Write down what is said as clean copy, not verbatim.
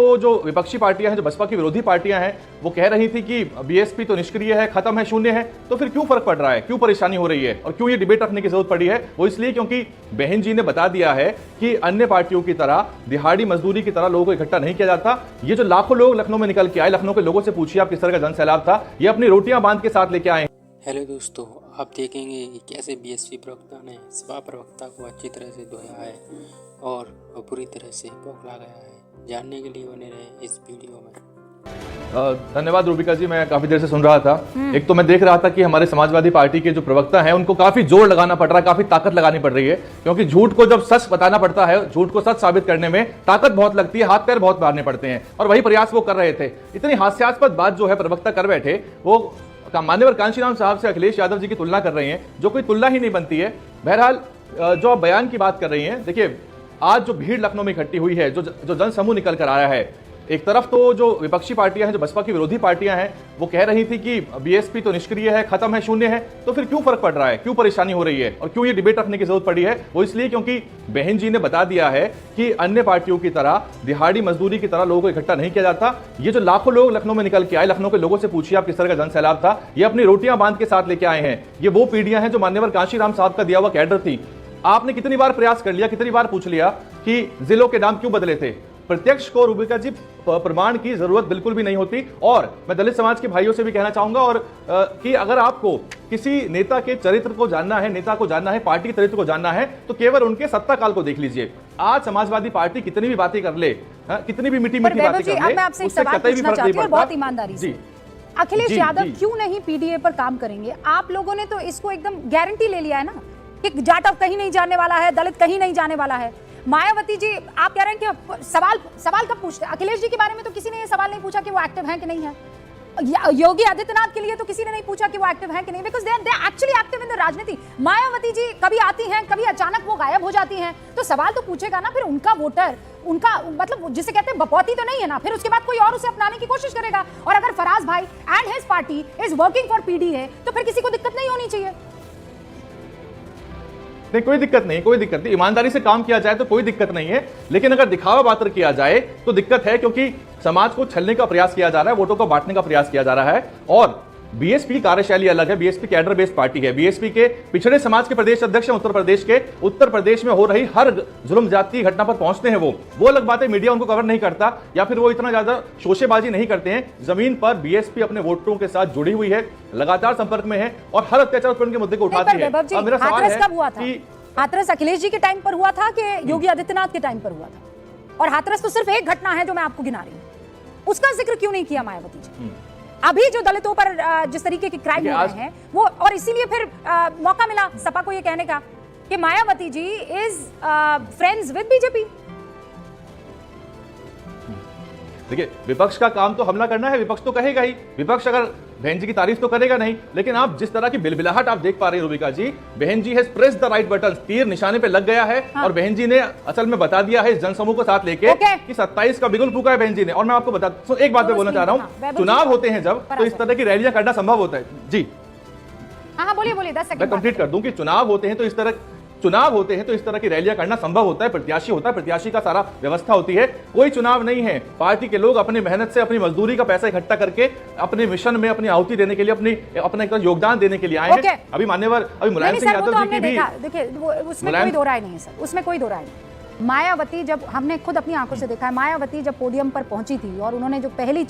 तो जो विपक्षी पार्टियां हैं, जो बसपा की विरोधी पार्टियां हैं, वो कह रही थी कि बीएसपी तो निष्क्रिय है, खत्म है, शून्य है, तो फिर क्यों फर्क पड़ रहा है, क्यों परेशानी हो रही है और क्यों ये डिबेट रखने की जरूरत पड़ी है? वो इसलिए क्योंकि बहन जी ने बता दिया है कि अन्य पार्टियों की तरह दिहाड़ी मजदूरी की तरह लोगों को इकट्ठा नहीं किया जाता। ये जो लाखों लोग लखनऊ में निकल के आए, लखनऊ के लोगों से पूछिए आप किस तरह का जन सैलाब था, ये अपनी रोटियां बांध के साथ लेके आए। हेलो दोस्तों, आप देखेंगे कि कैसे बीएसपी प्रवक्ता ने सपा प्रवक्ता को अच्छी तरह से धोया है और पूरी तरह से बौखला गया है। जानने के लिए बने रहे इस वीडियो में। धन्यवाद रूबिका जी, मैं काफी देर से सुन रहा था। एक तो मैं देख रहा था कि हमारे समाजवादी पार्टी के जो प्रवक्ता हैं उनको काफी जोर लगाना पड़ रहा है, काफी ताकत लगानी पड़ रही है, क्योंकि झूठ को जब सच बताना पड़ता है, झूठ को सच साबित करने में ताकत बहुत लगती है, हाथ पैर बहुत मारने पड़ते हैं, और वही प्रयास वो कर रहे थे। इतनी हास्यास्पद बात जो है प्रवक्ता कर बैठे, वो मान्यवर कांशीराम साहब से अखिलेश यादव जी की तुलना कर रही हैं, जो कोई तुलना ही नहीं बनती है। बहरहाल जो आप बयान की बात कर रही हैं, देखिए आज जो भीड़ लखनऊ में इकट्ठी हुई है, जो जनसमूह निकल कर आया है, एक तरफ तो जो विपक्षी पार्टियां हैं, जो बसपा की विरोधी पार्टियां हैं, वो कह रही थी कि बीएसपी तो निष्क्रिय है, खत्म है, शून्य है, तो फिर क्यों फर्क पड़ रहा है, क्यों परेशानी हो रही है और क्यों ये डिबेट रखने की जरूरत पड़ी है? वो इसलिए क्योंकि बहन जी ने बता दिया है कि अन्य पार्टियों की तरह दिहाड़ी मजदूरी की तरह लोगों को इकट्ठा नहीं किया जाता। ये जो लाखों लोग लखनऊ में निकल के आए, लखनऊ के लोगों से पूछिए आप किस तरह का जन सैलाब था, ये अपनी रोटियां बांध के साथ लेके आए हैं। ये वो पीढ़ियां हैं जो मान्यवर कांशीराम साहब का दिया हुआ कैडर थी। आपने कितनी बार प्रयास कर लिया, कितनी बार पूछ लिया कि जिलों के नाम क्यों बदले थे? प्रत्यक्ष को रूबिका जी प्रमाण की जरूरत बिल्कुल भी नहीं होती। और मैं दलित समाज के भाइयों से भी कहना चाहूंगा और कि अगर आपको किसी नेता के चरित्र को जानना है, नेता को जानना है, पार्टी के चरित्र को जानना है, तो केवल उनके सत्ता काल को देख लीजिए। आज समाजवादी पार्टी कितनी भी बातें कर ले, कितनी भी मीठी मीठी बातें कर ले, उससे कतई भी फर्क नहीं पड़ता। बहुत ईमानदारी से अखिलेश यादव क्यों नहीं पीडीए पर काम करेंगे? आप लोगों ने तो इसको एकदम गारंटी ले लिया है ना कि जाटव कहीं नहीं जाने वाला है, दलित कहीं नहीं जाने वाला है। मायावती जी आप कह रहे हैं कि सवाल कब पूछते हैं? अखिलेश जी के बारे में तो किसी ने ये सवाल नहीं पूछा कि वो एक्टिव हैं कि नहीं है। योगी आदित्यनाथ के लिए तो किसी ने नहीं पूछा कि वो एक्टिव हैं कि नहीं, because they are actually active in the राजनीति। मायावती जी कभी आती हैं, कभी अचानक वो गायब हो जाती हैं, तो सवाल तो पूछेगा ना। फिर उनका वोटर, उनका मतलब जिसे कहते हैं बपौती तो नहीं है ना, फिर उसके बाद कोई और उसे अपनाने की कोशिश करेगा। और अगर फराज भाई and his party is working for PDA, तो फिर किसी को दिक्कत नहीं होनी चाहिए। नहीं, कोई दिक्कत नहीं, कोई दिक्कत नहीं। ईमानदारी से काम किया जाए तो कोई दिक्कत नहीं है, लेकिन अगर दिखावा मात्र किया जाए तो दिक्कत है, क्योंकि समाज को छलने का प्रयास किया जा रहा है, वोटों को बांटने का प्रयास किया जा रहा है। और बीएसपी की कार्यशैली अलग है, बीएसपी कैडर बेस्ड पार्टी है। बीएसपी के पिछड़े समाज के प्रदेश अध्यक्ष हैं उत्तर प्रदेश में हो रही हर जुल्म जाति घटना पर पहुंचते हैं। वो अलग बात है, मीडिया उनको कवर नहीं करता या फिर वो इतना ज्यादा शोशेबाजी नहीं करते हैं। जमीन पर बीएसपी अपने वोटरों के साथ जुड़ी हुई है, लगातार संपर्क में है और हर अत्याचार उत्पीड़न के मुद्दे को उठाती है। अब मेरा सवाल है कि हाथरस अखिलेश जी के टाइम पर हुआ था कि योगी आदित्यनाथ के टाइम पर हुआ था? और हाथरस तो सिर्फ एक घटना है जो मैं आपको गिना रही हूँ, उसका जिक्र क्यों नहीं किया मायावती जी? अभी जो दलितों पर जिस तरीके के क्राइम हो रहे हैं वो, और इसीलिए फिर मौका मिला सपा को ये कहने का कि Mayawati ji is friends with BJP. देखिए, विपक्ष का काम तो हमला करना है, विपक्ष तो कहेगा ही। विपक्ष अगर बहन जी की तारीफ तो करेगा नहीं, लेकिन आप जिस तरह की बिलबिलाहट आप देख पा रही हैं रूबिका जी, बहन जी has pressed the right button, तीर निशाने पे लग गया है। और बहन जी ने असल में बता दिया है इस जनसमूह को साथ लेके कि 27 का बिगुल फूका है बहन जी ने। और मैं आपको बता एक बात मैं बोलना चाह रहा हूँ, चुनाव होते हैं जब, तो इस तरह की रैलियां करना संभव होता है। जी हाँ, बोलिए 10 सेकंड मैं कंप्लीट कर दूं कि चुनाव होते हैं तो इस तरह की रैलियां करना संभव होता है। प्रत्याशी होता है, प्रत्याशी का सारा व्यवस्था होती है। कोई चुनाव नहीं है, पार्टी के लोग अपनी मेहनत से, अपनी मजदूरी का पैसा इकट्ठा करके अपने मिशन में अपनी आहुति देने के लिए, अपना एक योगदान देने के लिए आए हैं। अभी मुलायम सिंह यादव जी की भी, देखिए उसमें कोई दो राय नहीं है सर, उसमें कोई दो राय नहीं। मायावती जब हमने खुद अपनी आंखों से देखा है, मायावती जब पोडियम पर पहुंची थी और उन्होंने जो पहली